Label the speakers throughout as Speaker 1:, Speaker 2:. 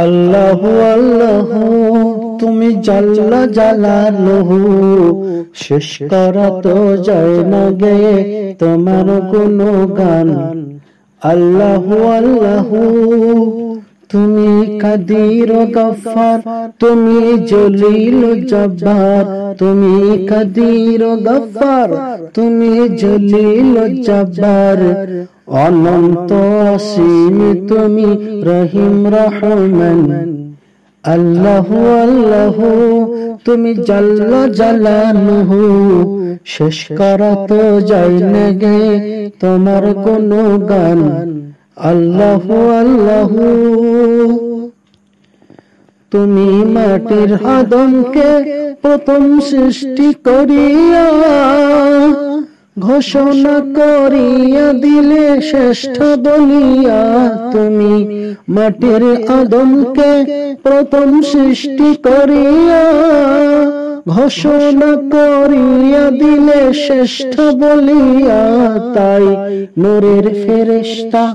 Speaker 1: আল্লাহু আল্লাহু তুমি জাল্লা জালালুহু, শেষ করা তো যায় না গে তোমার গুণগান। আল্লাহু আল্লাহু তুমি কাদির ও গফফার, তুমি জলিল ও জব্বার। তুমি কাদির ও গফফার, তুমি জলিল ও জব্বার। অনন্ত অসীম তুমি রহিম রহমান। আল্লাহু আল্লাহু তুমি জাল্লা জালালুহু, শেষ করা তো যায় না গে তোমার গুণগান। আল্লাহু আল্লাহু তুমি মাটির আদমকে প্রথম সৃষ্টি করিয়া ঘোষণা করিয়া দিলে শ্রেষ্ঠ বলিয়া। তুমি মাটির আদমকে প্রথম সৃষ্টি করিয়া ঘোষণা করিয়া দিলে শ্রেষ্ঠ বলিয়া। তাই নূরের ফেরেশতা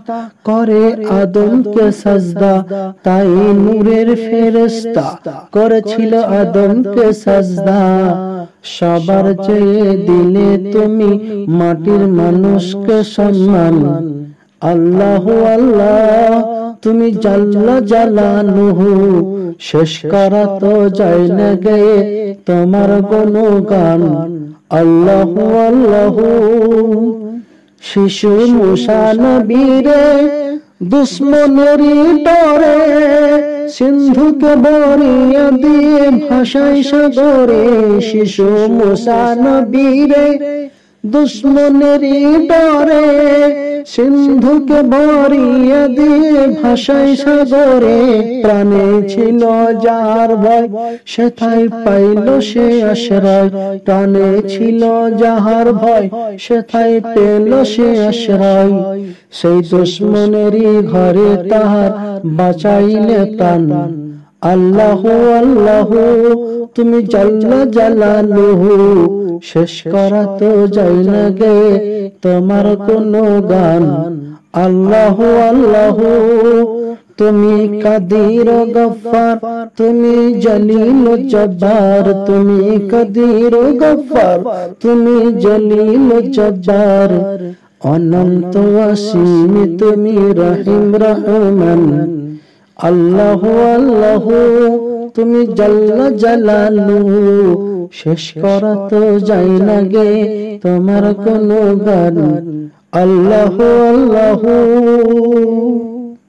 Speaker 1: করে আদমকে সাজদা, তাই নূরের ফেরেশতা করেছিল আদমকে সাজদা। সবার চেয়ে দিলে তুমি মাটির মানুষকে সম্মান। আল্লাহু আল্লাহ তুমি জাল্লা জালালুহু, শেষ করা তো যায় না গে তোমার গুণগান। আল্লাহু আল্লাহু শিশু মুসা নবীরে দুশ্মনেরই ডরে সিন্ধুকে বরিয়া দিয়ে ভাসায় সাগরে। শিশু মুসা নবীরে দুশ্মনেরই ডরে সিন্ধুকে বরিয়া দিয়ে ভাসায় সাগরে। প্রাণে ছিল যার ভয় সেথায় পাইল সে আশ্রয়। প্রাণে ছিল যাহার ভয় সেথায় পেল সে আশ্রয়। সেই দুশ্মনেরই ঘরে তাহার বাঁচাইলে প্রাণ। আল্লাহু আল্লাহু তুমি জাল্লা জালালুহু, শেষ করা তো যায় না গে তোমার গুণগান। আল্লাহু আল্লাহু তুমি কাদির ও গফফার, তুমি জলিল ও জব্বার। তুমি কাদির ও গফফার, তুমি জলিল ও জব্বার। অনন্ত অসীম তুমি রহিম রহমান। আল্লাহু আল্লাহু তুমি জাল্লা জালালুহু, শেষ করা তো যায় না গে তোমার গুণগান। আল্লাহু আল্লাহু।